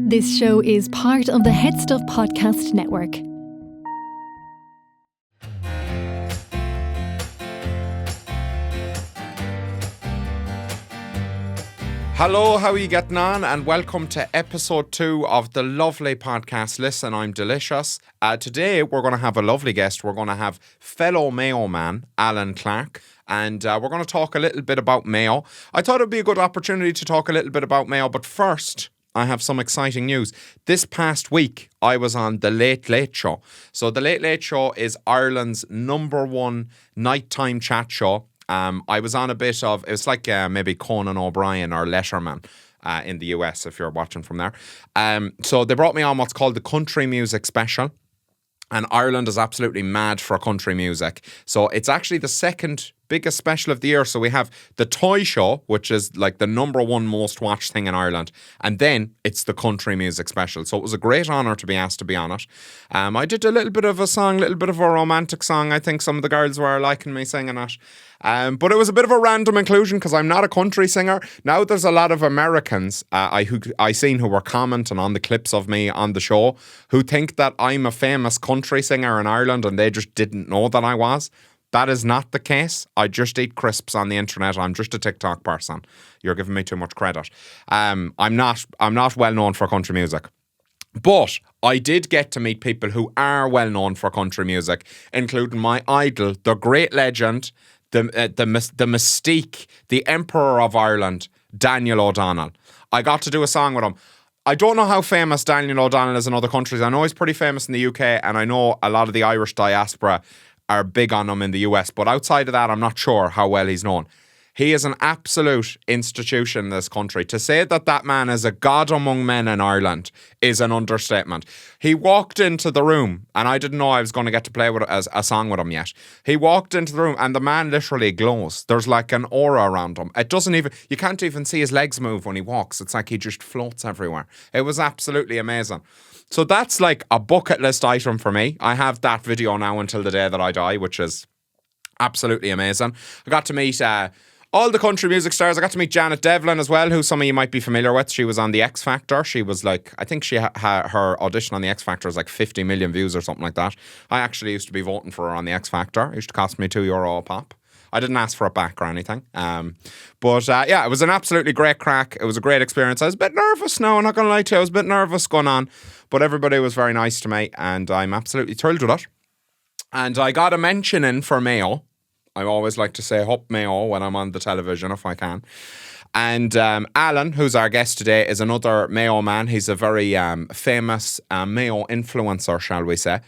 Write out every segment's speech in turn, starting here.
This show is part of the HeadStuff podcast network. Hello, how are you getting on? And welcome to episode 2 of the lovely podcast Listen, I'm Delicious. Today we're going to have a lovely guest. We're going to have fellow Mayo man, Alan Clarke. And we're going to talk a little bit about Mayo. I thought it would be a good opportunity to talk a little bit about Mayo. But first, I have some exciting news. This past week, I was on The Late Late Show. So The Late Late Show is Ireland's #1 nighttime chat show. I was on a bit of, it was like maybe Conan O'Brien or Letterman in the US, if you're watching from there. So they brought me on what's called the Country Music Special. And Ireland is absolutely mad for country music. So it's actually the second biggest special of the year. So we have the Toy Show, which is like the #1 most watched thing in Ireland. And then it's the Country Music Special. So it was a great honour to be asked to be on it. I did a little bit of a song, a little bit of a romantic song. I think some of the girls were liking me singing it. But it was a bit of a random inclusion because I'm not a country singer. Now there's a lot of Americans I seen who were commenting on the clips of me on the show who think that I'm a famous country singer in Ireland and they just didn't know that I was. That is not the case. I just eat crisps on the internet. I'm just a TikTok person. You're giving me too much credit. I'm not well known for country music. But I did get to meet people who are well known for country music, including my idol, the great legend, the mystique, the Emperor of Ireland, Daniel O'Donnell. I got to do a song with him. I don't know how famous Daniel O'Donnell is in other countries. I know he's pretty famous in the UK, and I know a lot of the Irish diaspora are big on him in the US, but outside of that, I'm not sure how well he's known. He is an absolute institution in this country. To say that that man is a god among men in Ireland is an understatement. He walked into the room, and I didn't know I was going to get to play with a song with him yet. He walked into the room, and the man literally glows. There's like an aura around him. You can't even see his legs move when he walks. It's like he just floats everywhere. It was absolutely amazing. So that's like a bucket list item for me. I have that video now until the day that I die, which is absolutely amazing. I got to meet all the country music stars. I got to meet Janet Devlin as well, who some of you might be familiar with. She was on the X Factor. She was like, I think her audition on the X Factor was like 50 million views or something like that. I actually used to be voting for her on the X Factor. It used to cost me €2 a pop. I didn't ask for it back or anything. But it was an absolutely great crack. It was a great experience. I was a bit nervous now, I'm not going to lie to you. I was a bit nervous going on. But everybody was very nice to me, and I'm absolutely thrilled with it. And I got a mention in for Mayo. I always like to say Hup Mayo when I'm on the television if I can. And Alan, who's our guest today, is another Mayo man. He's a very famous Mayo influencer, shall we say.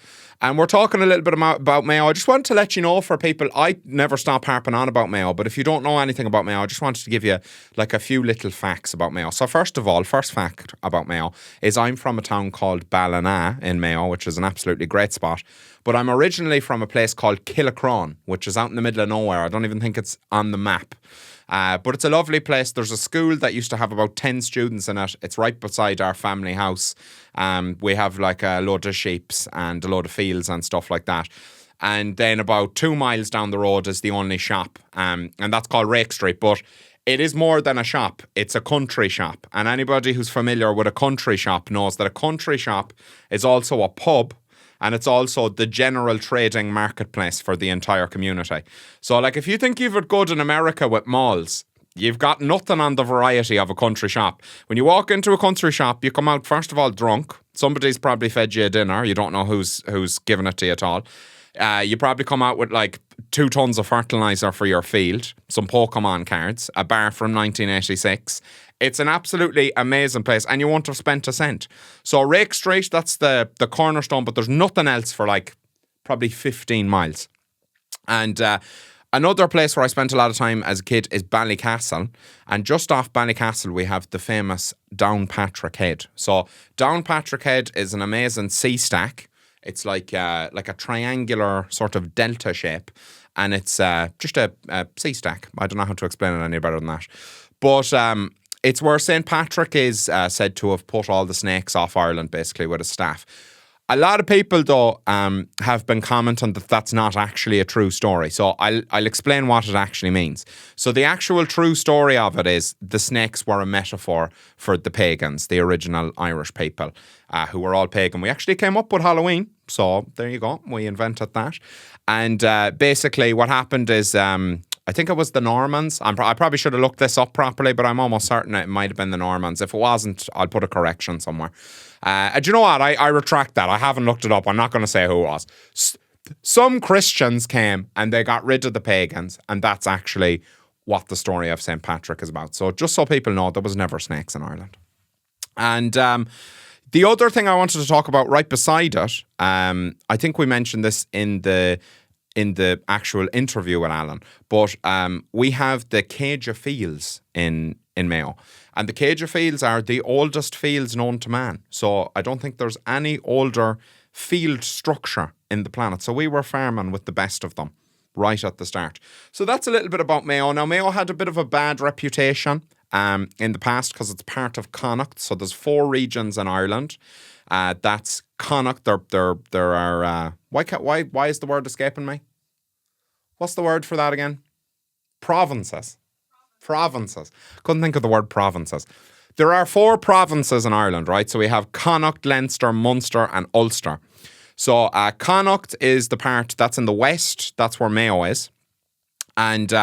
And we're talking a little bit about Mayo. I just want to let you know for people, I never stop harping on about Mayo, but if you don't know anything about Mayo, I just wanted to give you like a few little facts about Mayo. So first of all, first fact about Mayo is I'm from a town called Ballina in Mayo, which is an absolutely great spot. But I'm originally from a place called Killicrone, which is out in the middle of nowhere. I don't even think it's on the map. But it's a lovely place. There's a school that used to have about 10 students in it. It's right beside our family house. We have like a load of sheep and a load of fields and stuff like that. And then about 2 miles down the road is the only shop. And that's called Rake Street. But it is more than a shop. It's a country shop. And anybody who's familiar with a country shop knows that a country shop is also a pub. And it's also the general trading marketplace for the entire community. So like if you think you've it good in America with malls, you've got nothing on the variety of a country shop. When you walk into a country shop, you come out first of all drunk. Somebody's probably fed you a dinner. You don't know who's giving it to you at all. You probably come out with like 2 tons of fertilizer for your field, some Pokemon cards, a bar from 1986. It's an absolutely amazing place and you won't have spent a cent. So Rake Street, that's the cornerstone, but there's nothing else for like probably 15 miles. And another place where I spent a lot of time as a kid is Ballycastle. And just off Ballycastle, we have the famous Downpatrick Head. So Downpatrick Head is an amazing sea stack. It's like a triangular sort of delta shape. And it's just a sea stack. I don't know how to explain it any better than that. But it's where St. Patrick is said to have put all the snakes off Ireland, basically, with his staff. A lot of people, though, have been commenting that that's not actually a true story. So I'll explain what it actually means. So the actual true story of it is the snakes were a metaphor for the pagans, the original Irish people, who were all pagan. We actually came up with Halloween. So there you go. We invented that. And basically what happened is... I think it was the Normans. I probably should have looked this up properly, but I'm almost certain it might have been the Normans. If it wasn't, I'll put a correction somewhere. Do you know what? I retract that. I haven't looked it up. I'm not going to say who it was. Some Christians came and they got rid of the pagans, and that's actually what the story of St. Patrick is about. So just so people know, there was never snakes in Ireland. And the other thing I wanted to talk about right beside it, I think we mentioned this in the actual interview with Alan, but we have the Cage of Fields in Mayo. And the Cage of Fields are the oldest fields known to man. So I don't think there's any older field structure in the planet. So we were farming with the best of them right at the start. So that's a little bit about Mayo. Now, Mayo had a bit of a bad reputation in the past because it's part of Connacht. So there's 4 regions in Ireland. That's Connacht. There are why is the word escaping me? What's the word for that again? Provinces. Couldn't think of the word provinces. There are 4 provinces in Ireland, right? So we have Connacht, Leinster, Munster, and Ulster. So Connacht is the part that's in the west. That's where Mayo is. And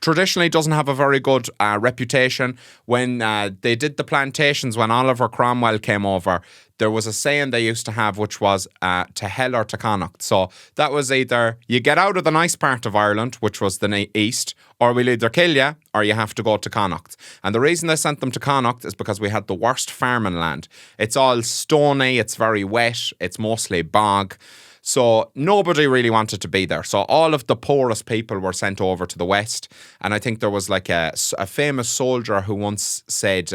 traditionally doesn't have a very good reputation. When they did the plantations, when Oliver Cromwell came over, there was a saying they used to have, which was to hell or to Connacht. So that was either you get out of the nice part of Ireland, which was the east, or we'll either kill you or you have to go to Connacht. And the reason they sent them to Connacht is because we had the worst farming land. It's all stony, it's very wet, it's mostly bog. So nobody really wanted to be there. So all of the poorest people were sent over to the west. And I think there was like a famous soldier who once said,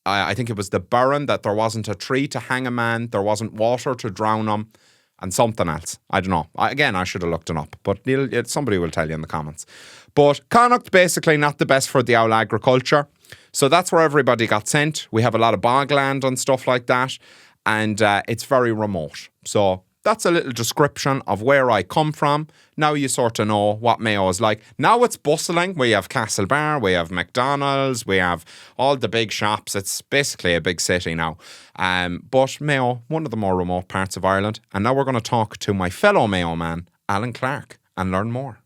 I think it was the Burren, that there wasn't a tree to hang a man, there wasn't water to drown him, and something else. I don't know. I should have looked it up, but somebody will tell you in the comments. But Connacht, basically not the best for the owl agriculture. So that's where everybody got sent. We have a lot of bogland and stuff like that. And it's very remote. So that's a little description of where I come from. Now you sort of know what Mayo is like. Now it's bustling. We have Castlebar, we have McDonald's, we have all the big shops. It's basically a big city now. But Mayo, one of the more remote parts of Ireland. And now we're going to talk to my fellow Mayo man, Alan Clarke, and learn more.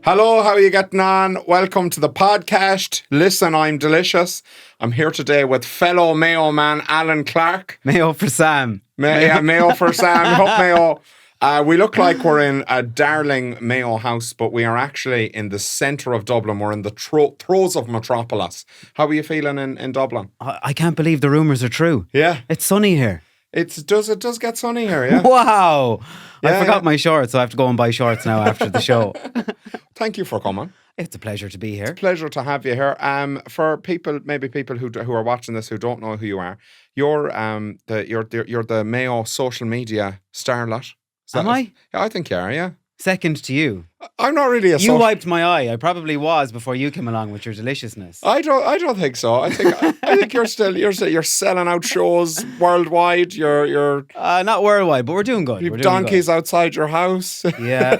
Hello, how are you getting on? Welcome to the podcast. Listen, I'm delicious. I'm here today with fellow Mayo man, Alan Clarke. Mayo for Sam. Mayo for Sam. Hope Mayo. We look like we're in a darling Mayo house, but we are actually in the centre of Dublin. We're in the throes of metropolis. How are you feeling in Dublin? I can't believe the rumours are true. Yeah. It's sunny here. It does get sunny here, yeah. Wow. Yeah, I forgot my shorts, so I have to go and buy shorts now after the show. Thank you for coming. It's a pleasure to be here. Pleasure to have you here. For people who are watching this who don't know who you are, you're the Mayo social media starlet. Am I? Yeah, I think you are. Yeah. Second to you. I'm not really a. You wiped my eye. I probably was before you came along with your deliciousness. I don't think so. I think you're selling out shows worldwide. You're not worldwide, but we're doing good. You've donkeys outside your house. Yeah,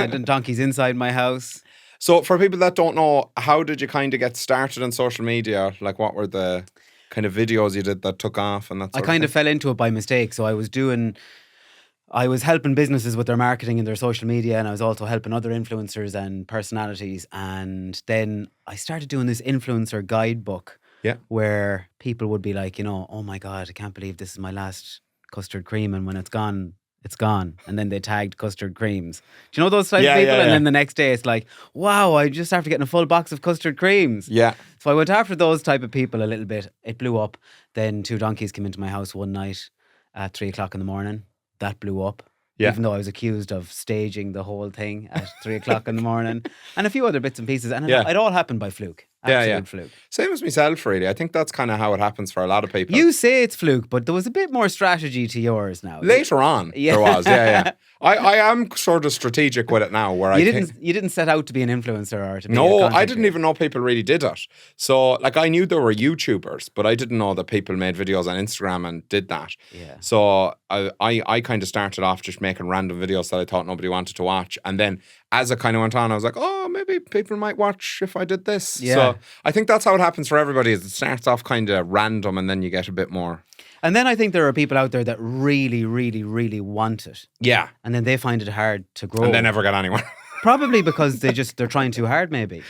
donkeys inside my house. So for people that don't know, how did you kind of get started on social media? Like, what were the kind of videos you did that took off and that sort I kind of fell into it by mistake. So I was helping businesses with their marketing and their social media, and I was also helping other influencers and personalities. And then I started doing this influencer guidebook, where people would be like, oh my God, I can't believe this is my last custard cream, and when it's gone, it's gone. And then they tagged custard creams. Do you know those types of people? And then the next day it's like, wow, I just after getting a full box of custard creams. Yeah. So I went after those type of people a little bit. It blew up. Then 2 donkeys came into my house one night at 3:00 in the morning. That blew up. Yeah. Even though I was accused of staging the whole thing at 3:00 in the morning, and a few other bits and pieces. And it all happened by fluke. Absolute fluke. Same as myself, really. I think that's kind of how it happens for a lot of people. You say it's fluke, but there was a bit more strategy to yours now. Later on, there was, yeah. I am sort of strategic with it now. Where you didn't set out to be an influencer or to be No, a content I didn't creator. even know people really did it. So, like, I knew there were YouTubers, but I didn't know that people made videos on Instagram and did that. Yeah. So I kind of started off just making random videos that I thought nobody wanted to watch, and then as it kind of went on, I was like, oh, maybe people might watch if I did this. Yeah. So I think that's how it happens for everybody. Is it starts off kind of random, and then you get a bit more. And then I think there are people out there that really, really, really want it. Yeah. And then they find it hard to grow. And they never get anywhere. Probably because they're trying too hard, maybe.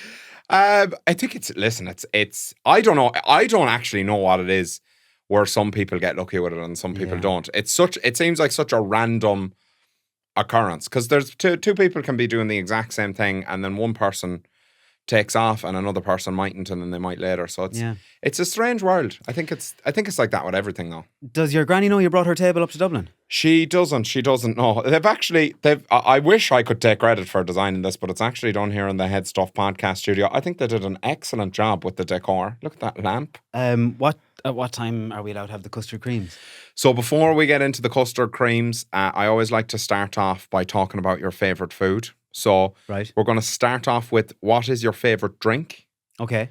I think it's I don't know. I don't actually know what it is where some people get lucky with it and some people don't. It seems like such a random occurrence because there's two people can be doing the exact same thing and then one person takes off and another person mightn't and then they might later. So it's a strange world. I think it's like that with everything though. Does your granny know you brought her table up to Dublin? She doesn't know. I wish I could take credit for designing this, but it's actually done here in the HeadStuff podcast studio. I think they did an excellent job with the decor. Look at that lamp. At what time are we allowed to have the custard creams? So before we get into the custard creams, I always like to start off by talking about your favourite food. So we're going to start off with what is your favourite drink? Okay.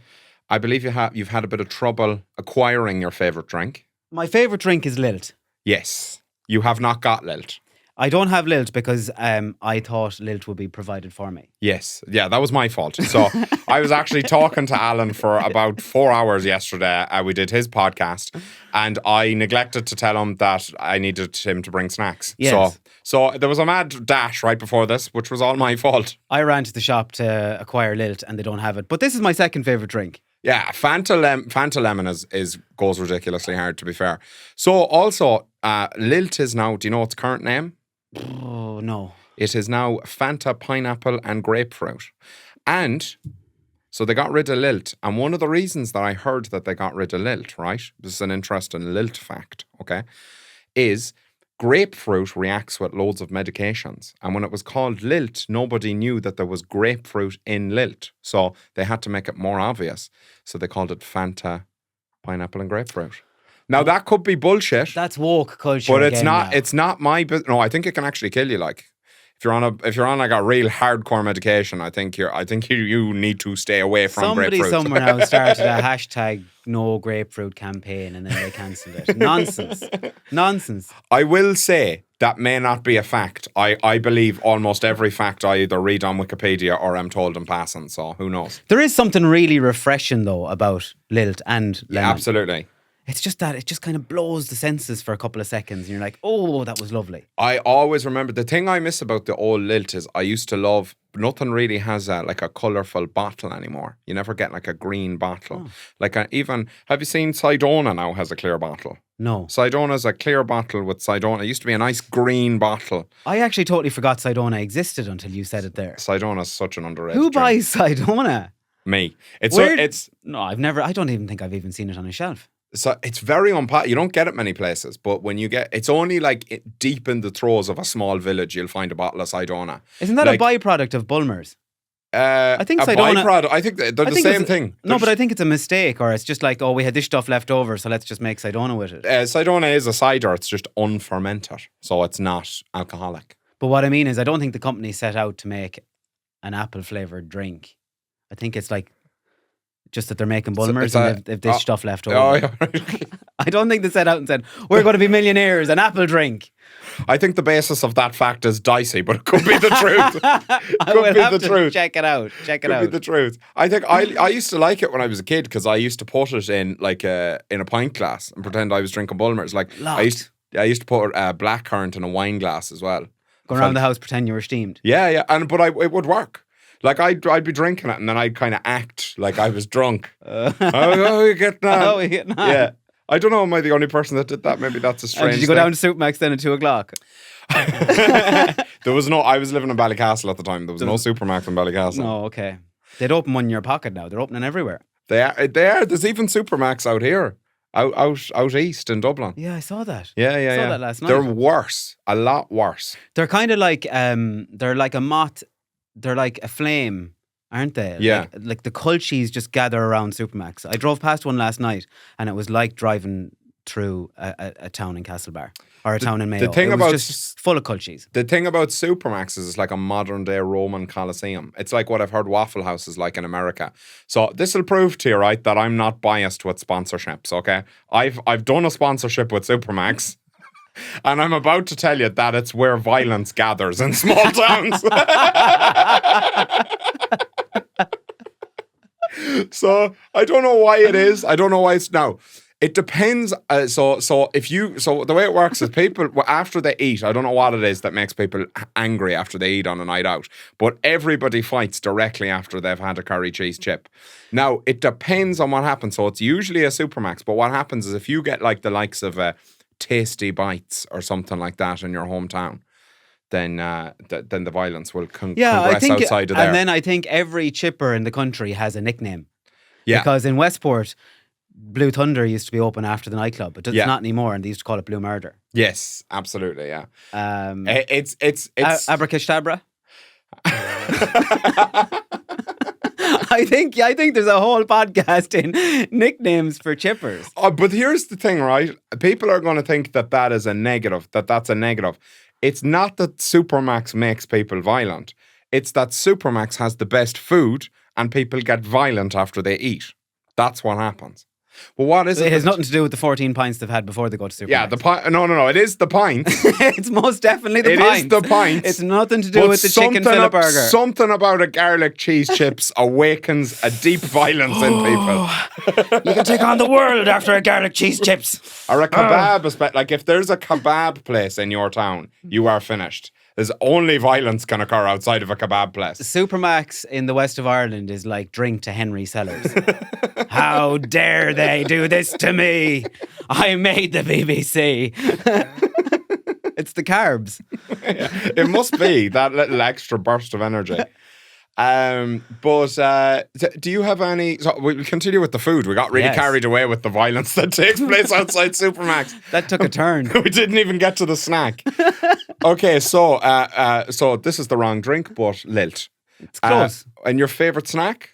I believe you've had a bit of trouble acquiring your favourite drink. My favourite drink is Lilt. Yes. You have not got Lilt. I don't have Lilt because I thought Lilt would be provided for me. Yes. Yeah, that was my fault. So I was actually talking to Alan for about 4 hours yesterday. We did his podcast and I neglected to tell him that I needed him to bring snacks. Yes. So there was a mad dash right before this, which was all my fault. I ran to the shop to acquire Lilt and they don't have it. But this is my second favourite drink. Yeah, Fanta Lemon goes ridiculously hard, to be fair. So also, Lilt is now, do you know its current name? Oh, no. It is now Fanta Pineapple and Grapefruit. And so they got rid of Lilt. And one of the reasons that I heard that they got rid of Lilt, right? This is an interesting Lilt fact, okay? Is grapefruit reacts with loads of medications. And when it was called Lilt, nobody knew that there was grapefruit in Lilt. So they had to make it more obvious. So they called it Fanta Pineapple and Grapefruit. Now that could be bullshit. That's woke culture. But it's not. Now. It's not my business. No, I think it can actually kill you. Like if you're on like a real hardcore medication, I think you need to stay away from grapefruit. Somebody somewhere now started a hashtag no grapefruit campaign and then they cancelled it. Nonsense. I will say that may not be a fact. I believe almost every fact I either read on Wikipedia or I'm told in passing. So who knows? There is something really refreshing though about Lilt and lemon. Yeah, absolutely. It's just that it just kind of blows the senses for a couple of seconds and you're like, oh, that was lovely. I always remember, the thing I miss about the old Lilt is I used to love, nothing really has a colourful bottle anymore. You never get like a green bottle. Have you seen Sidona now has a clear bottle? No. Sidona's a clear bottle with Sidona. It used to be a nice green bottle. I actually totally forgot Sidona existed until you said it there. Sidona's such an underrated Who drink. buys Sidona? Me. No, I don't even think I've even seen it on a shelf. So it's very unpopular. You don't get it many places, but when you get, it's only like deep in the throes of a small village, you'll find a bottle of Sidona. Isn't that a byproduct of Bulmers? I think Sidona. Byproduct. I think they're the same thing. But I think it's a mistake, or it's just like, oh, we had this stuff left over, so let's just make Sidona with it. Sidona is a cider. It's just unfermented, so it's not alcoholic. But what I mean is, I don't think the company set out to make an apple flavored drink. I think it's like just that they're making Bulmers and they've this stuff left over. Oh, yeah. I don't think they set out and said, we're going to be millionaires, an apple drink. I think the basis of that fact is dicey, but it could be the truth. I will have to check it out. Could be the truth. I think I used to like it when I was a kid because I used to put it in in a pint glass and pretend I was drinking Bulmers. Like I used to put blackcurrant in a wine glass as well. Go around the house, pretend you were steamed. Yeah, but it would work. Like I'd be drinking it and then I'd kind of act like I was drunk. How are you getting on? Yeah. I don't know, am I the only person that did that? Maybe that's a strange Did you go down to Supermac then at 2 o'clock? There was no, I was living in Ballycastle at the time. There was no Supermac in Ballycastle. No, okay. They'd open one in your pocket now. They're opening everywhere. They are. There's even Supermacs out here. Out east in Dublin. Yeah, I saw that. Yeah. I saw that last night. They're worse. A lot worse. They're kind of like, they're like a moth. They're like a flame aren't they? Yeah. Like the culchies just gather around Supermacs. I drove past one last night, and it was like driving through a town in Castlebar or a town in Mayo. The thing it was about just full of culchies. The thing about Supermacs is it's like a modern day Roman Colosseum. It's like what I've heard Waffle House is like in America. So this will prove to you, right, that I'm not biased with sponsorships, okay? I've done a sponsorship with Supermacs. And I'm about to tell you that it's where violence gathers in small towns. So I don't know why it is. I don't know why it's now. It depends. So the way it works is people after they eat. I don't know what it is that makes people angry after they eat on a night out, but everybody fights directly after they've had a curry cheese chip. Now it depends on what happens. So it's usually a Supermax, but what happens is if you get like the likes of Tasty Bites or something like that in your hometown, then the violence will congress outside of there. And then I think every chipper in the country has a nickname. Yeah. Because in Westport, Blue Thunder used to be open after the nightclub, but it's not anymore, and they used to call it Blue Murder. Yes, absolutely, yeah. It's Abracadabra. I think there's a whole podcast in nicknames for chippers. But here's the thing, right? People are going to think that is a negative, that's a negative. It's not that Supermax makes people violent. It's that Supermax has the best food and people get violent after they eat. That's what happens. Well, what is it? It has nothing to do with the 14 pints they've had before they go to Supermax. Yeah, the pint. No. It is the pint. It's most definitely the pint. It is the pint. It's nothing to do with the chicken fillet burger. Something about a garlic cheese chips awakens a deep violence in people. You can take on the world after a garlic cheese chips. Or a kebab. Like if there's a kebab place in your town, you are finished. There's only violence can occur outside of a kebab place. Supermax in the west of Ireland is like drink to Henry Sellers. How dare they do this to me? I made the BBC. It's the carbs. Yeah, it must be that little extra burst of energy. Do you have any? So we'll continue with the food. We got really carried away with the violence that takes place outside Supermax. That took a turn. We didn't even get to the snack. Okay, so this is the wrong drink, but lilt. It's close. And your favourite snack?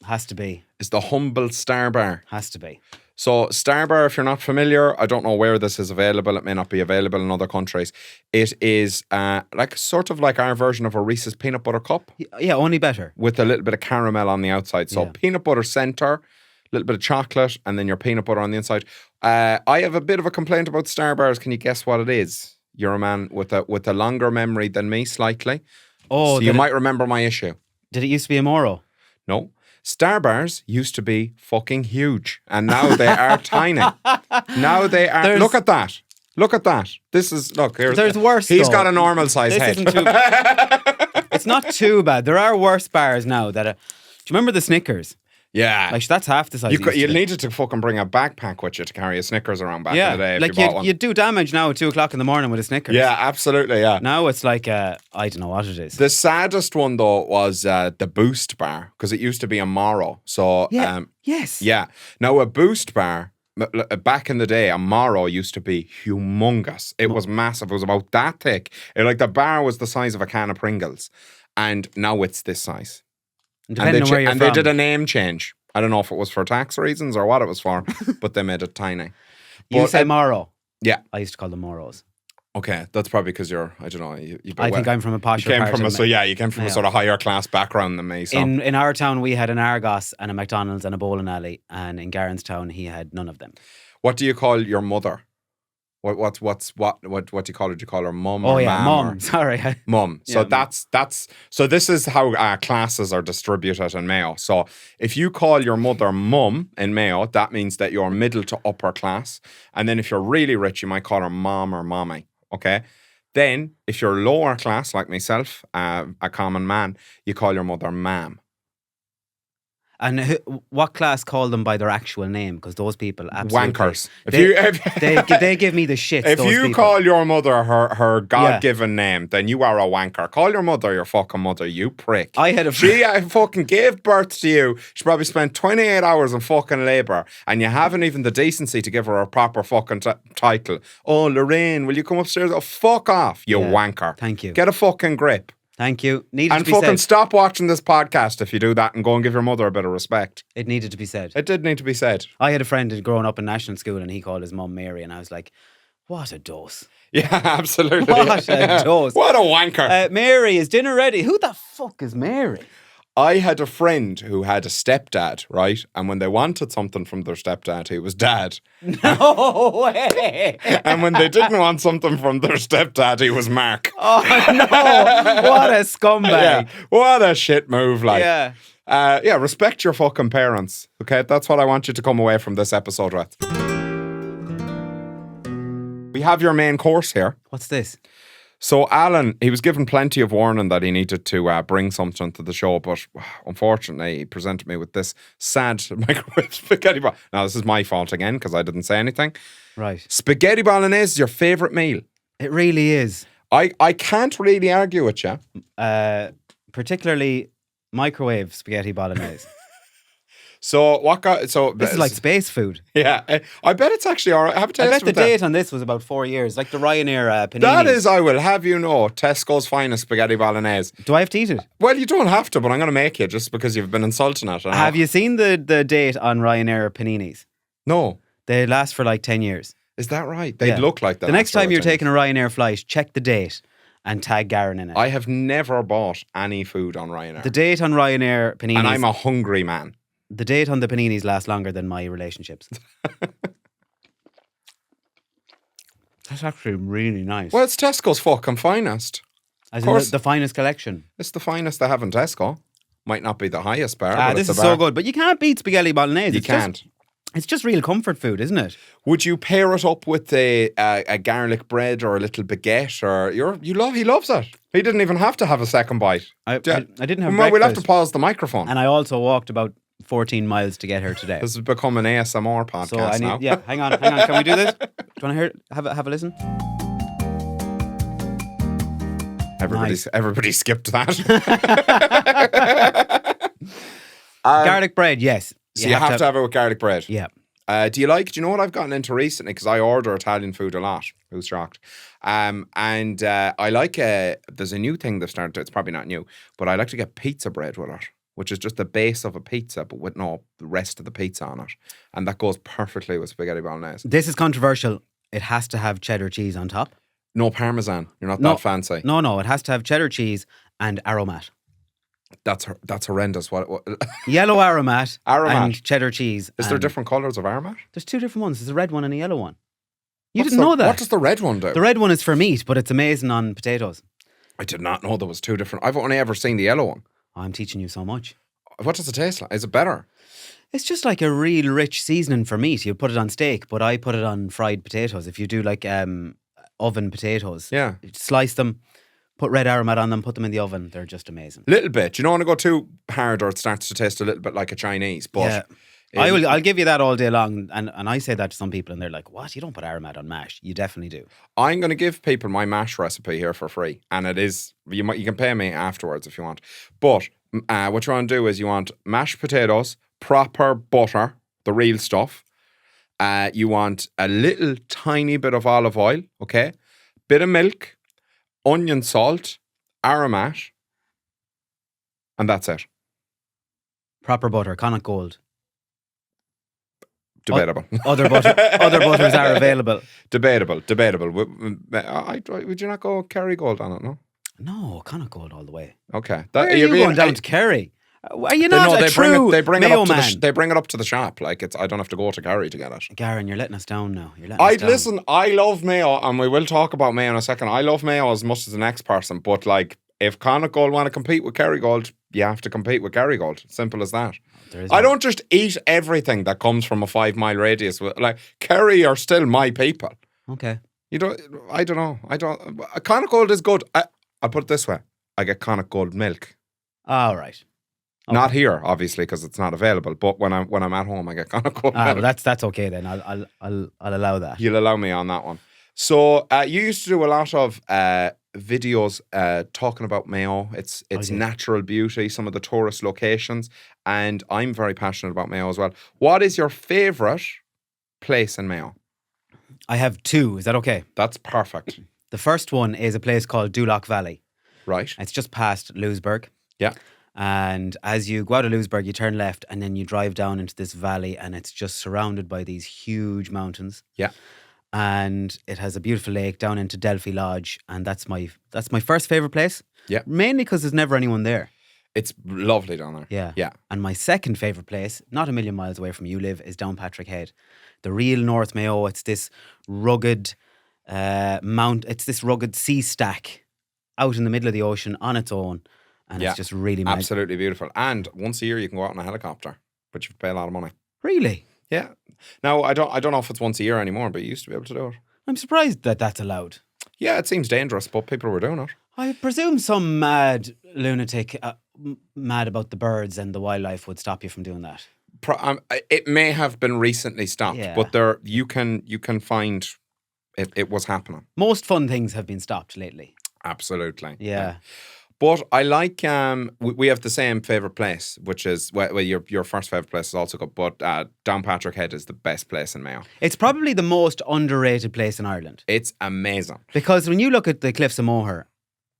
Has to be. Is the humble Starbar. Has to be. So Starbar, if you're not familiar, I don't know where this is available. It may not be available in other countries. It is sort of like our version of a Reese's peanut butter cup. Yeah, only better. With a little bit of caramel on the outside. So peanut butter center, a little bit of chocolate, and then your peanut butter on the inside. I have a bit of a complaint about Starbars. Can you guess what it is? You're a man with a longer memory than me, slightly. Oh, so you might remember my issue. Did it used to be a Moro? No. Starbars used to be fucking huge, and now they are tiny. Now they are. Look at that. Look at that. This is There's worse. He's got a normal size head. It's not too bad. There are worse bars now that. Do you remember the Snickers? Yeah, like that's half the size. You needed to fucking bring a backpack with you to carry a Snickers around back in the day. Like you do damage now at 2:00 in the morning with a Snickers. Yeah, absolutely. Yeah. Now it's like I don't know what it is. The saddest one though was the Boost bar because it used to be a Moro. So yes. Yeah. Now a Boost bar. Back in the day, a Moro used to be humongous. It was massive. It was about that thick. The bar was the size of a can of Pringles, and now it's this size. Depending on where you're from. They did a name change. I don't know if it was for tax reasons or what it was for, but they made it tiny. You say Moro? Yeah. I used to call them Moros. Okay, that's probably because you're, I don't know. I think I'm from a posher part. You came from a sort of higher class background than me. So. In our town, we had an Argos and a McDonald's and a bowling alley, and in Garron's town, he had none of them. What do you call your mother? What do you call her? Do you call her mum or mam? Mum. Sorry. Mum. So so this is how classes are distributed in Mayo. So if you call your mother mum in Mayo, that means that you're middle to upper class. And then if you're really rich, you might call her mom or mommy. Okay. Then if you're lower class, like myself, a common man, you call your mother ma'am. And what class call them by their actual name? Because those people absolutely... Wankers. They give me the shit. If you call your mother her God-given name, then you are a wanker. Call your mother your fucking mother, you prick. She fucking gave birth to you. She probably spent 28 hours in fucking labour, and you haven't even the decency to give her a proper fucking title. Oh, Lorraine, will you come upstairs? Oh, fuck off, you wanker. Thank you. Get a fucking grip. Thank you. Needed And to be fucking said. stop watching this podcast if you do that and go and give your mother a bit of respect. It needed to be said. It did need to be said. I had a friend who'd grown up in national school and he called his mum Mary, and I was like, what a dose. Yeah, absolutely. What a dose. What a wanker. Mary, is dinner ready? Who the fuck is Mary? I had a friend who had a stepdad, right? And when they wanted something from their stepdad, he was dad. No way. And when they didn't want something from their stepdad, he was Mark. Oh no. What a scumbag. Yeah. What a shit move, like. Yeah. Yeah, respect your fucking parents. Okay, that's what I want you to come away from this episode with. We have your main course here. What's this? So Alan, he was given plenty of warning that he needed to bring something to the show, but unfortunately he presented me with this sad microwave spaghetti bolognese. Now this is my fault again because I didn't say anything. Right. Spaghetti bolognese is your favourite meal. It really is. I can't really argue with you. Particularly microwave spaghetti bolognese. So what got so This is like space food. yeah, I bet it's actually all right. Have a taste I bet of the it then. date on this was about 4 years, like the Ryanair panini. That is, I will have you know, Tesco's finest spaghetti bolognese. Do I have to eat it? Well, you don't have to, but I'm going to make you just because you've been insulting it. Have you seen the date on Ryanair paninis? No. They last for like 10 years. Is that right? They'd Yeah. look like that. The next after time you're 10 years. taking a Ryanair flight, check the date and tag Garron in it. I have never bought any food on Ryanair. The date on Ryanair paninis. And I'm a hungry man. The date on the paninis lasts longer than my relationships. That's actually really nice. Well, it's Tesco's fucking finest. As of in course. the finest collection. It's the finest they have in Tesco. Might not be the highest bar, but This it's is a bar. so good. But you can't beat spaghetti bolognese. You It's just- can't. It's just real comfort food, isn't it? Would you pair it up with a garlic bread or a little baguette? Or he loves it. He didn't even have to have a second bite. I didn't have Well, we'll have to breakfast. pause the microphone. And I also walked about 14 miles to get here today. This has become an ASMR podcast So I need, now. yeah, hang on. Can we do this? Do you want to hear? Have a listen. Everybody skipped that. Garlic bread, yes. So you have to have it with garlic bread. Yeah. Do you know what I've gotten into recently? Because I order Italian food a lot. Who's shocked? I like, there's a new thing they've started, it's probably not new, but I like to get pizza bread with it, which is just the base of a pizza, but with no the rest of the pizza on it. And that goes perfectly with spaghetti bolognese. This is controversial. It has to have cheddar cheese on top. No parmesan. You're not No. that fancy. No, it has to have cheddar cheese and aromat. That's horrendous. What Yellow aromat, Aromat. and cheddar cheese. is there and- different colours of Aromat? There's two different ones. There's a red one and a yellow one. You What's didn't know that? What does the red one do? The red one is for meat, but it's amazing on potatoes. I did not know there was two different. I've only ever seen the yellow one. Oh, I'm teaching you so much. What does it taste like? Is it better? It's just like a real rich seasoning for meat. You put it on steak, but I put it on fried potatoes. If you do like oven potatoes, Yeah. slice them, put red aromat on them, put them in the oven. They're just amazing. Little bit. You don't want to go too hard or it starts to taste a little bit like a Chinese. But I'll give you that all day long. And I say that to some people and they're like, what? You don't put aromat on mash. You definitely do. I'm going to give people my mash recipe here for free. And it is, you can pay me afterwards if you want. But what you want to do is you want mashed potatoes, proper butter, the real stuff. You want a little tiny bit of olive oil, okay? Bit of milk, onion salt, aromat, and that's it. Proper butter, Connacht Gold. Debatable. Other butters are available. Debatable. Would you not go Kerrygold on it, no? No, Connacht Gold all the way. Okay. Why are you going down to Kerry? Are you not a true they bring it Mayo up to man? they bring it up to the shop. Like I don't have to go to Kerry to get it. Garron, you're letting us down now. You're letting us down. Listen, I love Mayo, and we will talk about Mayo in a second. I love Mayo as much as the next person, but like if Connacht Gold want to compete with Kerrygold, you have to compete with Kerrygold. Simple as that. I don't just eat everything that comes from a 5 mile radius. Like Kerry are still my people. Okay. I don't know. Connacht Gold is good. I'll put it this way: I get Connacht Gold milk. All right. Okay. Not here, obviously, because it's not available. But when I'm at home, I get Connacht Gold milk. Well, that's okay then. I'll allow that. You'll allow me on that one. So you used to do a lot of videos talking about Mayo, its natural beauty, some of the tourist locations, and I'm very passionate about Mayo as well. What is your favourite place in Mayo? I have two. Is that okay? That's perfect. The first one is a place called Duloc Valley. Right. It's just past Lewisburg. Yeah. And as you go out of Lewisburg, you turn left and then you drive down into this valley and it's just surrounded by these huge mountains. Yeah. And it has a beautiful lake down into Delphi Lodge. And that's my first favourite place. Yeah. Mainly because there's never anyone there. It's lovely down there. Yeah. Yeah. And my second favourite place, not a million miles away from you live, is Downpatrick Head. The real North Mayo. It's this rugged it's this rugged sea stack out in the middle of the ocean on its own. And it's just really magic. Absolutely beautiful. And once a year you can go out on a helicopter, but you have to pay a lot of money. Really? Yeah. Now I don't know if it's once a year anymore, but you used to be able to do it. I'm surprised that that's allowed. Yeah, it seems dangerous, but people were doing it. I presume some mad lunatic mad about the birds and the wildlife would stop you from doing that. It may have been recently stopped, Yeah. but you can find it was happening. Most fun things have been stopped lately. Absolutely. Yeah. But I like we have the same favourite place, which is well your first favourite place is also good, but Downpatrick Head is the best place in Mayo. It's probably the most underrated place in Ireland. It's amazing. Because when you look at the cliffs of Moher,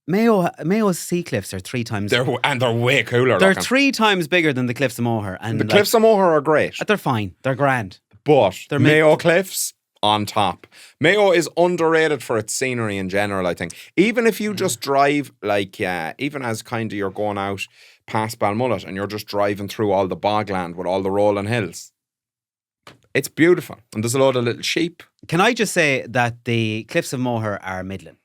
Mayo's sea cliffs are 3 times. They're way cooler. They're looking. 3 times bigger than the cliffs of Moher, and The cliffs of Moher are great, they're fine. They're grand. but They're Mayo Cliffs on top. Mayo is underrated for its scenery in general, I think. Even if you just drive, even as kind of you're going out past Balmullet and you're just driving through all the bogland with all the rolling hills, it's beautiful. And there's a lot of little sheep. Can I just say that the cliffs of Moher are middling?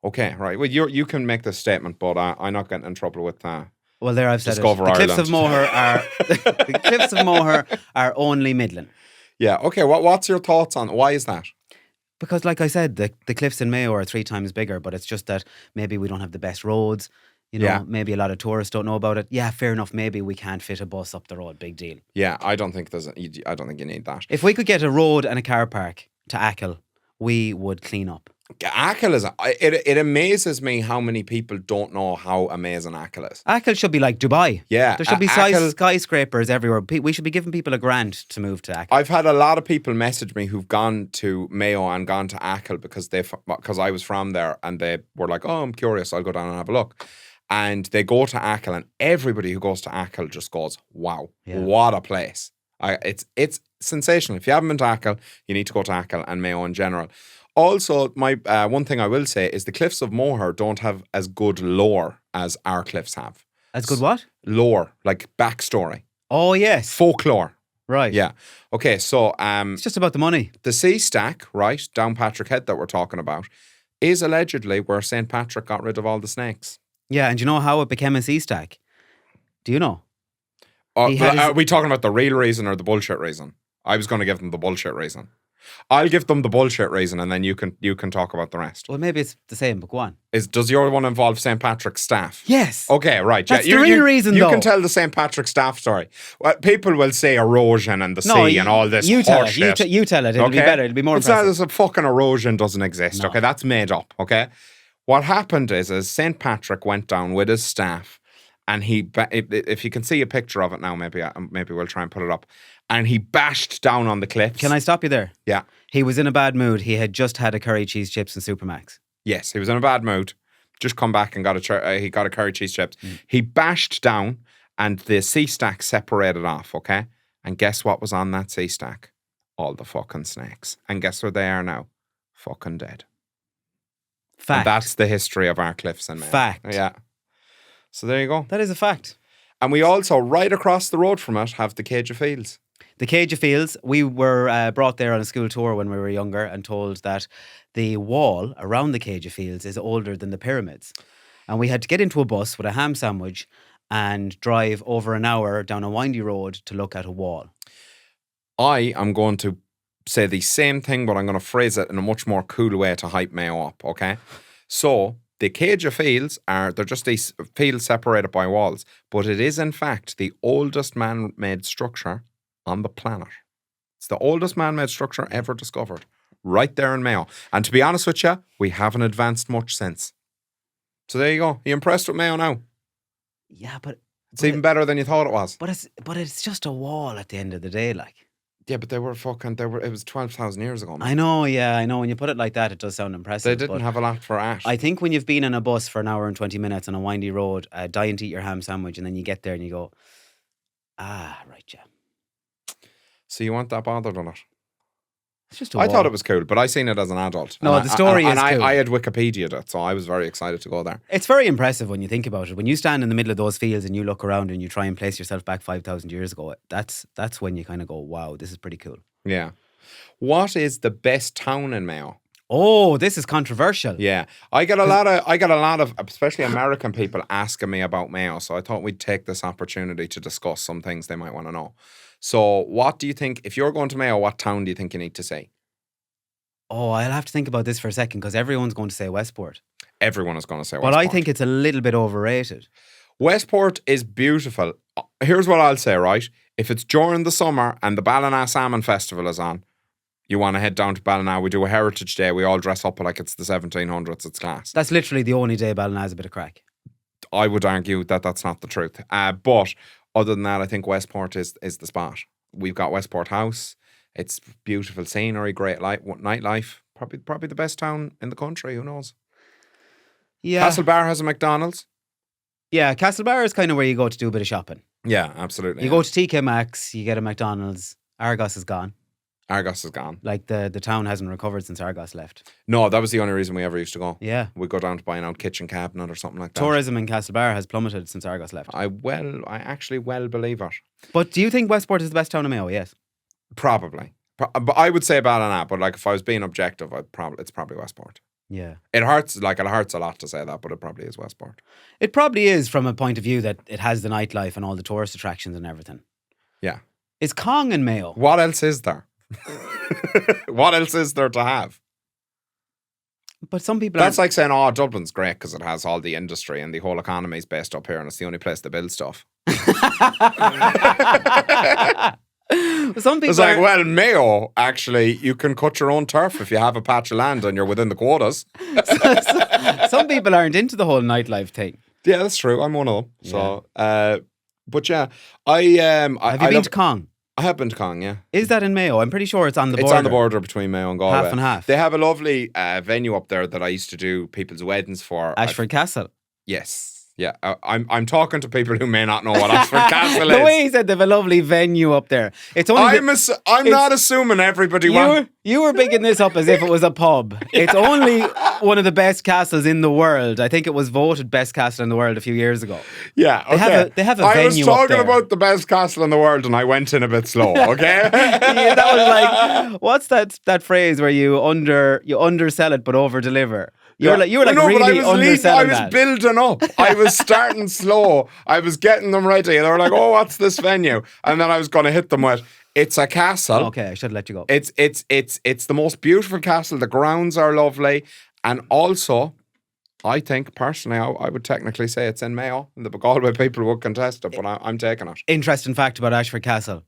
Okay, right. Well, you can make this statement, but I'm not getting in trouble with that. Well, there I've said Discover it. The cliffs Ireland. of Moher are the cliffs of Moher are only middling. Yeah, okay. What's your thoughts on it? Why is that? Because, like I said, the cliffs in Mayo are 3 times bigger, but it's just that maybe we don't have the best roads. You know, Yeah. maybe a lot of tourists don't know about it. Yeah, fair enough. Maybe we can't fit a bus up the road. Big deal. Yeah, I don't think I don't think you need that. If we could get a road and a car park to Achill, we would clean up. Achill is it amazes me how many people don't know how amazing Achill is. Achill should be like Dubai. Yeah, There should be Achill- skyscrapers everywhere. We should be giving people a grant to move to Achill. I've had a lot of people message me who've gone to Mayo and gone to Achill because I was from there and they were like, oh, I'm curious, I'll go down and have a look. And they go to Achill and everybody who goes to Achill just goes, wow, what a place. It's sensational. If you haven't been to Achill, you need to go to Achill and Mayo in general. Also, my one thing I will say is the cliffs of Moher don't have as good lore as our cliffs have. As good what? Lore, like backstory, Oh, yes. folklore. Right. Yeah. Okay, so It's just about the money. the sea stack, right, Downpatrick Head that we're talking about, is allegedly where St. Patrick got rid of all the snakes. Yeah, and do you know how it became a sea stack? Do you know? Or, He had his- are we talking about the real reason or the bullshit reason? I was going to give them the bullshit reason. I'll give them the bullshit reason and then you can talk about the rest. Well, maybe it's the same, but go on. Does your one involve St. Patrick's staff? Yes. Okay, right. That's yeah. the real reason, You though. can tell the St. Patrick's staff story. Well, people will say erosion and the sea and all this you tell it. horseshit. You tell it. It'll be better. It'll be more It's not impressive. as a fucking erosion doesn't exist. No. Okay, that's made up. Okay, what happened is St. Patrick went down with his staff, and if you can see a picture of it now, maybe we'll try and put it up. And he bashed down on the cliffs. Can I stop you there? Yeah. He was in a bad mood. He had just had a curry cheese chips and Supermacs. Yes, he was in a bad mood. Just come back and got he got a curry cheese chips. He bashed down, and the sea stack separated off. Okay, and guess what was on that sea stack? All the fucking snakes. And guess where they are now? Fucking dead. Fact. And that's the history of our cliffs in Mayo. Fact. Yeah. So there you go. That is a fact. And we also, right across the road from it, have the Cage of Fields. The Cage of Fields, we were brought there on a school tour when we were younger and told that the wall around the Cage of Fields is older than the pyramids. And we had to get into a bus with a ham sandwich and drive over an hour down a windy road to look at a wall. I am going to say the same thing, but I'm going to phrase it in a much more cool way to hype Mayo up, okay? So, the Cage of Fields they're just these fields separated by walls, but it is in fact the oldest man-made structure on the planet. It's the oldest man-made structure ever discovered, right there in Mayo. And to be honest with you, we haven't advanced much since. So there you go. You impressed with Mayo now? Yeah, but It's even better than you thought it was. But it's just a wall at the end of the day, like. Yeah, but it was 12,000 years ago, man. I know, yeah, I know. When you put it like that, it does sound impressive. They didn't have a lot for ash. I think when you've been in a bus for an hour and 20 minutes on a windy road, dying to eat your ham sandwich, and then you get there and you go, right, yeah. So you weren't that bothered on it? It's just I thought it was cool, but I seen it as an adult. No, the story is cool. I had Wikipedia'd it, so I was very excited to go there. It's very impressive when you think about it. When you stand in the middle of those fields and you look around and you try and place yourself back 5,000 years ago, that's when you kind of go, wow, this is pretty cool. Yeah. What is the best town in Mayo? Oh, this is controversial. Yeah. I get a lot of especially American people asking me about Mayo, so I thought we'd take this opportunity to discuss some things they might want to know. So what do you think, if you're going to Mayo, what town do you think you need to see? Oh, I'll have to think about this for a second because everyone's going to say Westport. Everyone is going to say Westport. But I think it's a little bit overrated. Westport is beautiful. Here's what I'll say, right? If it's during the summer and the Ballina Salmon Festival is on, you want to head down to Ballina. We do a Heritage Day. We all dress up like it's the 1700s. It's class. That's literally the only day Ballina has a bit of crack. I would argue that that's not the truth. But other than that, I think Westport is the spot. We've got Westport House. It's beautiful scenery, great nightlife. Probably the best town in the country. Who knows? Yeah. Castlebar has a McDonald's. Yeah, Castlebar is kind of where you go to do a bit of shopping. Yeah, absolutely. You go to TK Maxx, you get a McDonald's. Argos is gone. Argos is gone. Like the town hasn't recovered since Argos left. No, that was the only reason we ever used to go. Yeah. We'd go down to buy an old kitchen cabinet or something like that. Tourism in Castlebar has plummeted since Argos left. I actually believe it. But do you think Westport is the best town in Mayo? Yes. Probably. But I would say Ballina, but like if I was being objective, it's probably Westport. Yeah. It hurts a lot to say that, but it probably is Westport. It probably is from a point of view that it has the nightlife and all the tourist attractions and everything. Yeah. Is Kong in Mayo? What else is there? What else is there to have? But some people That's like saying, oh, Dublin's great because it has all the industry and the whole economy is based up here and it's the only place to build stuff. Some people it's like, well, Mayo, actually, you can cut your own turf if you have a patch of land and you're within the quotas. Some people aren't into the whole nightlife thing. Yeah, that's true. I'm one of them. So, but yeah, have you been to Kong? I have been to Kong, yeah. Is that in Mayo? I'm pretty sure it's on the border. It's on the border between Mayo and Galway. Half and half. They have a lovely venue up there that I used to do people's weddings for. Ashford Castle. Yes. Yeah, I'm talking to people who may not know what Ashford Castle is. The way he said they have a lovely venue up there. It's only I'm not assuming everybody wants. You were bigging this up as if it was a pub. It's only one of the best castles in the world. I think it was voted best castle in the world a few years ago. Yeah, okay. They have a I venue was up talking there. about the best castle in the world and I went in a bit slow, okay? Yeah, that was like, what's that phrase where you undersell it but over deliver? You were like really underselling that. I was building up. I was starting slow. I was getting them ready. They were like, "Oh, what's this venue?" And then I was going to hit them with, "It's a castle." Okay, I should let you go. It's the most beautiful castle. The grounds are lovely, and also, I think personally, I would technically say it's in Mayo. The Galway people would contest it, but I'm taking it. Interesting fact about Ashford Castle.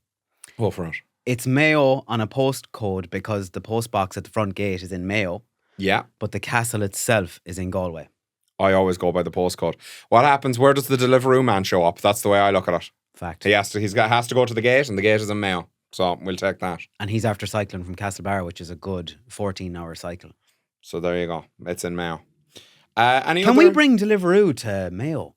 Go for it. It's Mayo on a postcode because the post box at the front gate is in Mayo. Yeah. But the castle itself is in Galway. I always go by the postcode. What happens? Where does the Deliveroo man show up? That's the way I look at it. Fact. He has to go to the gate, and the gate is in Mayo. So we'll take that. And he's after cycling from Castlebar, which is a good 14-hour cycle. So there you go. It's in Mayo. Can we bring Deliveroo to Mayo?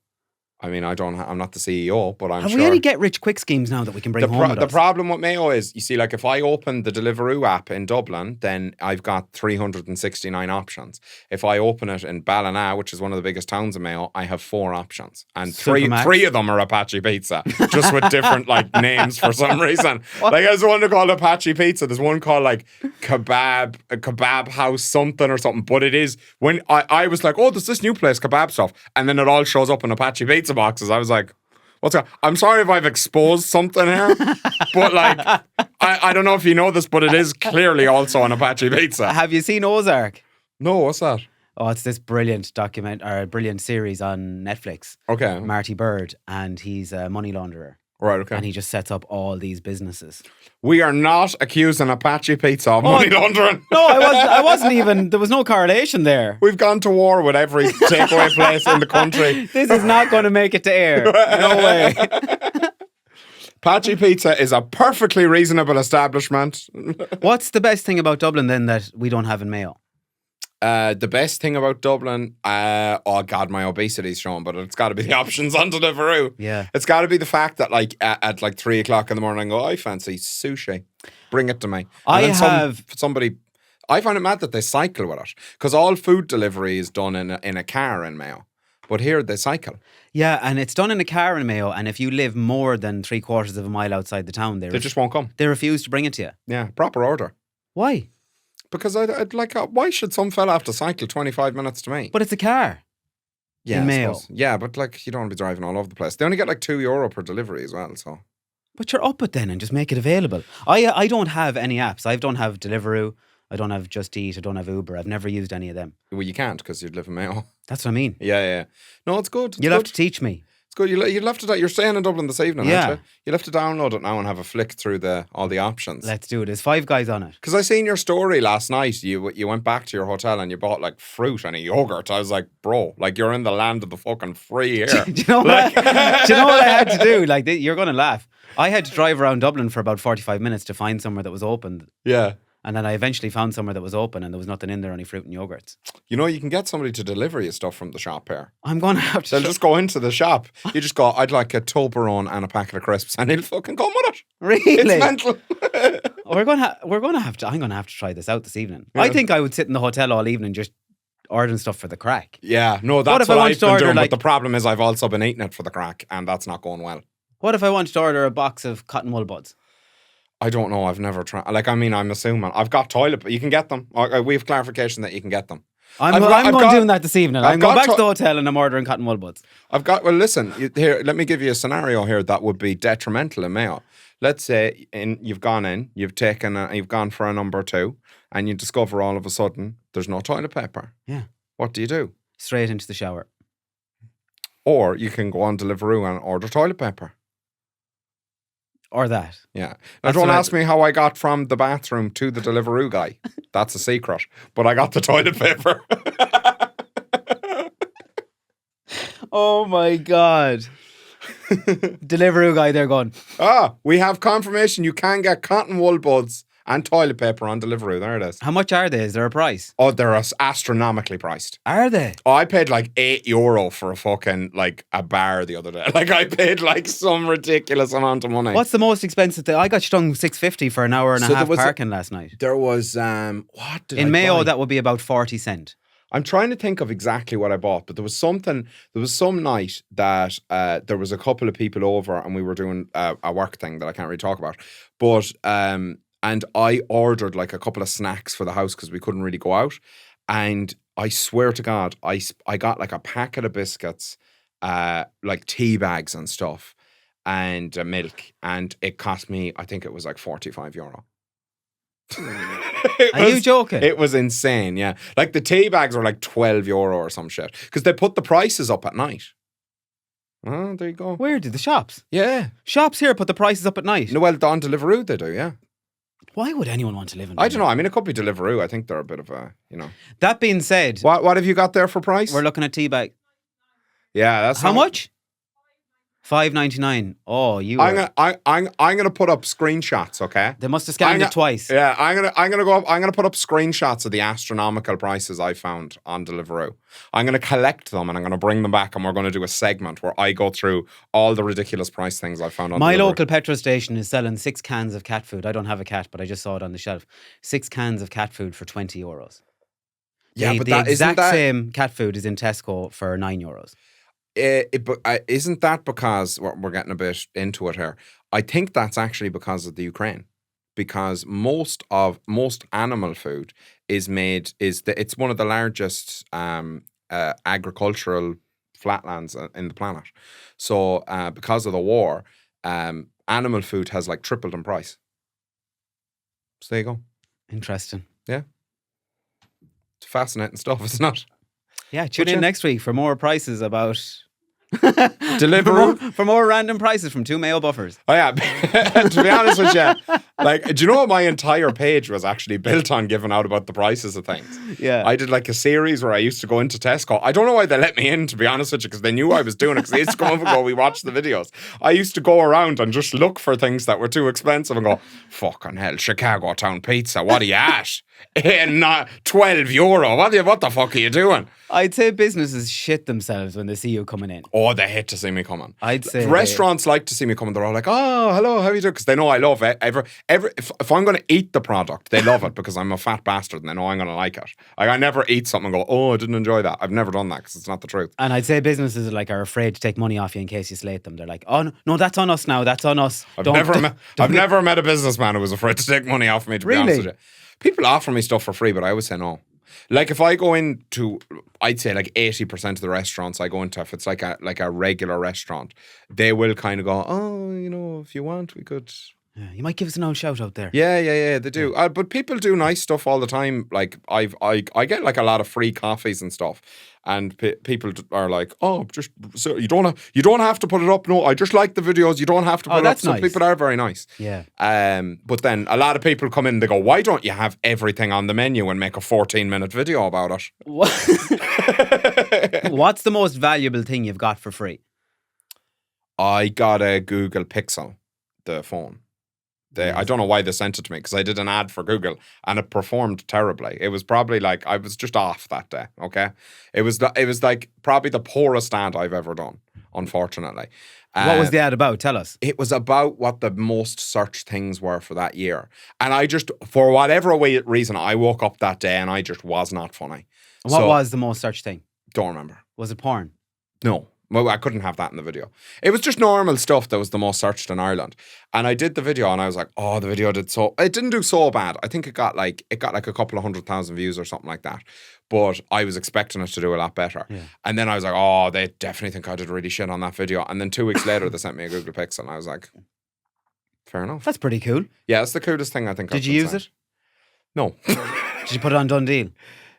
I mean, I'm not the CEO, but I'm sure. Have we any get-rich-quick schemes now that we can bring home with The us? problem with Mayo is, you see, like if I open the Deliveroo app in Dublin, then I've got 369 options. If I open it in Ballina, which is one of the biggest towns in Mayo, I have 4 options. And three of them are Apache Pizza, just with different like names for some reason. Like there's one called Apache Pizza. There's one called like Kebab House something or something. But it is, when I was like, oh, there's this new place, kebab stuff. And then it all shows up in Apache Pizza boxes. I was like, what's that? I'm sorry if I've exposed something here, but like, I don't know if you know this, but it is clearly also an Apache Pizza. Have you seen Ozark? No, what's that? Oh, it's this brilliant brilliant series on Netflix. Okay. Marty Bird, and he's a money launderer. Right, okay. And he just sets up all these businesses. We are not accusing Apache Pizza of money laundering. No, I wasn't even, there was no correlation there. We've gone to war with every takeaway place in the country. This is not going to make it to air. No way. Apache Pizza is a perfectly reasonable establishment. What's the best thing about Dublin then that we don't have in Mayo? The best thing about Dublin, oh God, my obesity's shown, but it's got to be the options on Deliveroo. Yeah. It's got to be the fact that like at like 3 o'clock in the morning, I go, I fancy sushi. Bring it to me. Somebody. I find it mad that they cycle with it because all food delivery is done in a car in Mayo, but here they cycle. Yeah, and it's done in a car in Mayo, and if you live more than 3/4 of a mile outside the town, They just won't come. they refuse to bring it to you. Yeah, proper order. Why? Because I'd like, why should some fella have to cycle 25 minutes to me? But it's a car. Yeah, in I Mayo. suppose. Yeah, but like you don't want to be driving all over the place. They only get like €2 per delivery as well. So, But you're up it then and just make it available. I don't have any apps. I don't have Deliveroo. I don't have Just Eat. I don't have Uber. I've never used any of them. well, you can't because you'd live in Mayo. That's what I mean. Yeah. No, it's good. You'll have to teach me. It's good. You'll have to. You're staying in Dublin this evening, Yeah. aren't you? You'll have to download it now and have a flick through all the options. Let's do it. There's 5 guys on it. Because I seen your story last night. You went back to your hotel and you bought like fruit and a yogurt. I was like, bro, like you're in the land of the fucking free here. Do you know what? Do you know what I had to do? Like you're gonna laugh. I had to drive around Dublin for about 45 minutes to find somewhere that was open. Yeah. And then I eventually found somewhere that was open and there was nothing in there, only fruit and yogurts. You know, you can get somebody to deliver you stuff from the shop here. I'm going to have to... They'll just go into the shop. You just go, I'd like a Toblerone and a packet of crisps, and he'll fucking come with it. Really? It's mental. I'm going to have to try this out this evening. Yeah. I think I would sit in the hotel all evening just ordering stuff for the crack. Yeah, no, that's what I've been doing. But the problem is I've also been eating it for the crack, and that's not going well. What if I wanted to order a box of cotton wool buds? I don't know. I've never tried. Like, I mean, I'm assuming I've got toilet, but you can get them. We have clarification that you can get them. I'm doing that this evening. I'm going back to the hotel and I'm ordering cotton wool buds. Well, listen, here, let me give you a scenario here that would be detrimental in Mayo. Let's say you've gone you've gone for a number 2, and you discover all of a sudden there's no toilet paper. Yeah. What do you do? Straight into the shower. Or you can go on Deliveroo and order toilet paper. Or that. Yeah. Now, don't ask me how I got from the bathroom to the Deliveroo guy. That's a secret. But I got the toilet paper. Oh my God. Deliveroo guy, they're gone. We have confirmation you can get cotton wool buds and toilet paper on Deliveroo. There it is. How much are they? Is there a price? Oh, they're astronomically priced. Are they? Oh, I paid like €8 for a fucking like a bar the other day. Like I paid like some ridiculous amount of money. What's the most expensive thing? I got stung $6.50 for an hour and a half parking last night. There was what did in Mayo buy? That would be about 40 cents. I'm trying to think of exactly what I bought, but there was some night that there was a couple of people over and we were doing a work thing that I can't really talk about. But and I ordered like a couple of snacks for the house because we couldn't really go out. And I swear to God, I got like a packet of biscuits, like tea bags and stuff, and milk. And it cost me, I think it was like €45. Are you joking? It was insane, yeah. Like the tea bags were like €12 or some shit. Because they put the prices up at night. Oh, there you go. Where do the shops? Yeah. Shops here put the prices up at night. No, well, on Deliveroo they do, yeah. Why would anyone want to live in I don't know. I mean, it could be Deliveroo. I think they're a bit of a, That being said... What have you got there for price? We're looking at tea bag. Yeah, that's... How much? $5.99. Oh, I'm gonna put up screenshots, okay? They must have scanned it twice. Yeah, I'm gonna put up screenshots of the astronomical prices I found on Deliveroo. I'm gonna collect them and I'm gonna bring them back and we're gonna do a segment where I go through all the ridiculous price things I found on My Deliveroo. local petrol station is selling 6 cans of cat food. I don't have a cat, but I just saw it on the shelf. 6 cans of cat food for €20. Yeah, the exact same cat food is in Tesco for €9. Isn't that because we're getting a bit into it here? I think that's actually because of the Ukraine, because most animal food is made it's one of the largest agricultural flatlands in the planet. So because of the war, animal food has like tripled in price. So there you go. Interesting. Yeah, it's fascinating stuff, isn't it? Yeah, tune in next week for more prices about Deliveroo. for more random prices from 2 Mayo buffers. Oh yeah, to be honest with you, Like, do you know what my entire page was actually built on giving out about the prices of things? Yeah. I did like a series where I used to go into Tesco. I don't know why they let me in, to be honest with you, because they knew I was doing it, because they used to come up and go, we watched the videos. I used to go around and just look for things that were too expensive and go, fucking hell, Chicago Town Pizza, what are you at? €12. What the fuck are you doing? I'd say businesses shit themselves when they see you coming in. Oh, they hate to see me coming. I'd say restaurants like to see me coming. They're all like, "Oh, hello, how are you doing?" Because they know I love it. If I'm going to eat the product, they love it because I'm a fat bastard and they know I'm going to like it. Like, I never eat something and go, "Oh, I didn't enjoy that." I've never done that because it's not the truth. And I'd say businesses are afraid to take money off you in case you slate them. They're like, "Oh no, that's on us now. That's on us." I've never met a businessman who was afraid to take money off me. To be honest with you, people offer me stuff for free, but I always say no. Like, if I go into, I'd say like 80% of the restaurants I go into, if it's like a regular restaurant, they will kind of go, "Oh, if you want, we could." Yeah, you might give us an old shout out there. Yeah, they do. But people do nice stuff all the time. Like, I get like a lot of free coffees and stuff, and people are like, "Oh, just so you don't have to put it up." No, I just like the videos. You don't have to put it up. That's Some nice. people are very nice. Yeah. But then a lot of people come in and they go, "Why don't you have everything on the menu and make a 14-minute video about it?" What's the most valuable thing you've got for free? I got a Google Pixel, the phone. I don't know why they sent it to me, because I did an ad for Google and it performed terribly. It was probably like, I was just off that day, okay? It was like probably the poorest ad I've ever done, unfortunately. What was the ad about? Tell us. It was about what the most searched things were for that year. And I just, for whatever reason, I woke up that day and I just was not funny. What was the most searched thing? Don't remember. Was it porn? No. Well, I couldn't have that in the video. It was just normal stuff that was the most searched in Ireland. And I did the video and I was like, oh, the video it didn't do so bad. I think it got like a couple of 100,000 views or something like that. But I was expecting it to do a lot better. Yeah. And then I was like, oh, they definitely think I did really shit on that video. And then 2 weeks later, they sent me a Google Pixel and I was like, fair enough. That's pretty cool. Yeah, it's the coolest thing I think. Did you use it? No. Did you put it on done deal?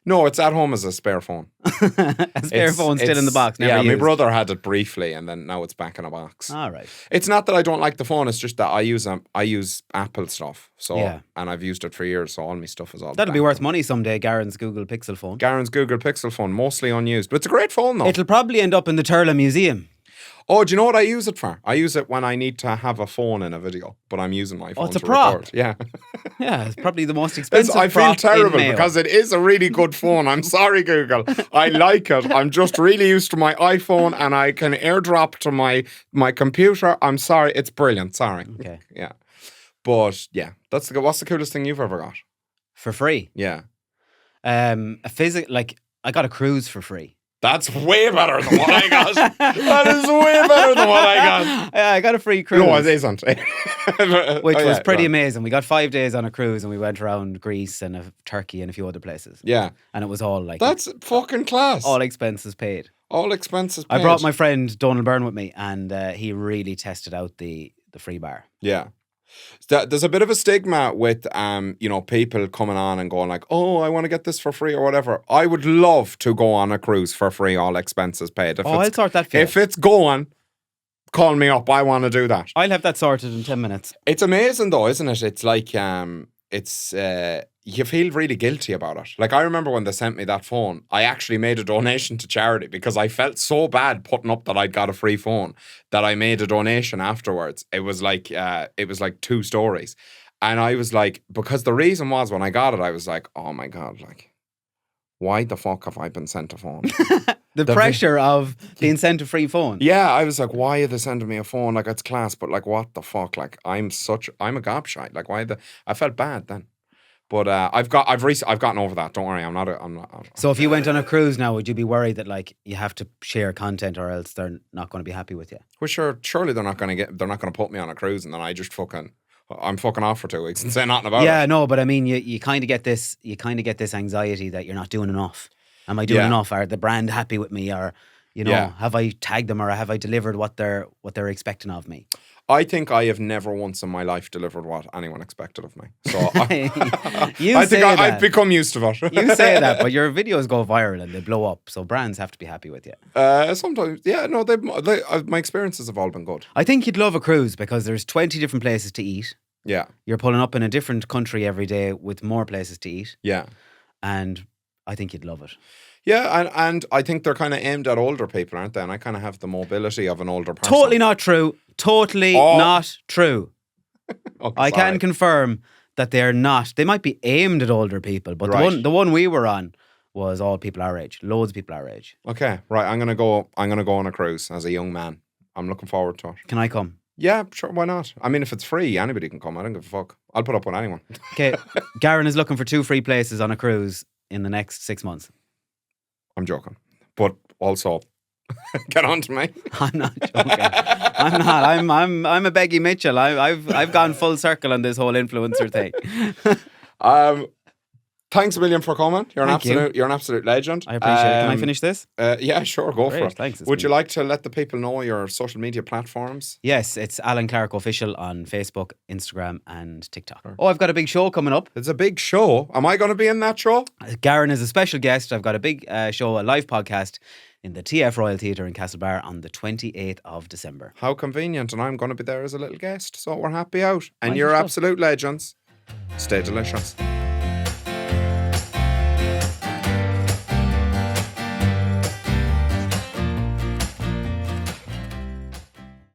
No, it's at home as a spare phone. A spare phone still in the box. Never used. My brother had it briefly, and then now it's back in a box. All right. It's not that I don't like the phone. It's just that I use Apple stuff. So yeah. And I've used it for years. So all my stuff is all. That'll be worth money someday. Garron's Google Pixel phone. Garron's Google Pixel phone, mostly unused, but it's a great phone though. It'll probably end up in the Turla Museum. Oh, do you know what I use it for? I use it when I need to have a phone in a video, but I'm using my phone. Oh, it's a to prop. Record. Yeah. Yeah, it's probably the most expensive I feel prop terrible in Mayo. because it is a really good phone. I'm sorry, Google. I like it. I'm just really used to my iPhone and I can airdrop to my computer. I'm sorry. It's brilliant. Sorry. Okay. Yeah. But yeah, what's the coolest thing you've ever got? For free? Yeah. I got a cruise for free. That's way better than what I got. That is way better than what I got. Yeah, I got a free cruise. No, it isn't. Which was pretty amazing. We got 5 days on a cruise and we went around Greece and Turkey and a few other places. Yeah. And it was all like... That's fucking class. All expenses paid. All expenses paid. I brought my friend Donald Byrne with me and he really tested out the free bar. Yeah. There's a bit of a stigma with, people coming on and going like, oh, I want to get this for free or whatever. I would love to go on a cruise for free, all expenses paid. I'll sort that for you. If it's going, call me up. I want to do that. I'll have that sorted in 10 minutes. It's amazing though, isn't it? It's like, you feel really guilty about it. Like, I remember when they sent me that phone, I actually made a donation to charity because I felt so bad putting up that I'd got a free phone that I made a donation afterwards. It was like 2 stories. And I was like, because the reason was when I got it, I was like, oh my God, like, why the fuck have I been sent a phone? The pressure of being sent a free phone. Yeah, I was like, why are they sending me a phone? Like, it's class, but like, what the fuck? Like, I'm a gobshite. Like, I felt bad then. But I've gotten over that. Don't worry, I'm not. So if you went on a cruise now, would you be worried that like you have to share content or else they're not going to be happy with you? Well, sure. Surely they're not going to put me on a cruise and then I'm fucking off for 2 weeks and say nothing about it. Yeah, no, but I mean, you kind of get this anxiety that you're not doing enough. Am I doing enough? Are the brand happy with me? Or have I tagged them or have I delivered what they're expecting of me? I think I have never once in my life delivered what anyone expected of me. So I've become used to it. You say that, but your videos go viral and they blow up. So brands have to be happy with you. Sometimes, yeah. No, my experiences have all been good. I think you'd love a cruise because there's 20 different places to eat. Yeah. You're pulling up in a different country every day with more places to eat. Yeah. And I think you'd love it. Yeah, and I think they're kind of aimed at older people, aren't they? And I kind of have the mobility of an older person. Totally not true. Totally not true. Oh, I sorry. can confirm that they're not. They might be aimed at older people, but Right. the one we were on was all people our age. Loads of people our age. Okay, right. I'm gonna go on a cruise as a young man. I'm looking forward to it. Can I come? Yeah, sure. Why not? I mean, if it's free, anybody can come. I don't give a fuck. I'll put up with anyone. Okay. Garron is looking for 2 free places on a cruise in the next 6 months. I'm joking, but also get on to me. I'm not joking. I'm not. I'm a Beggy Mitchell. I've gone full circle on this whole influencer thing. Thanks a million for coming. You're Thank you. You're an absolute legend. I appreciate it. Can I finish this? Yeah, sure. Go Great, for it. thanks, it's Would you been- like to let the people know your social media platforms? Yes, it's Alan Clarke Official on Facebook, Instagram, and TikTok. Oh, I've got a big show coming up. It's a big show. Am I going to be in that show? Garron is a special guest. I've got a big show, a live podcast in the TF Royal Theatre in Castlebar on the 28th of December. How convenient. And I'm going to be there as a little guest. So we're happy out. And Nice you're stuff. absolute legends. Stay delicious.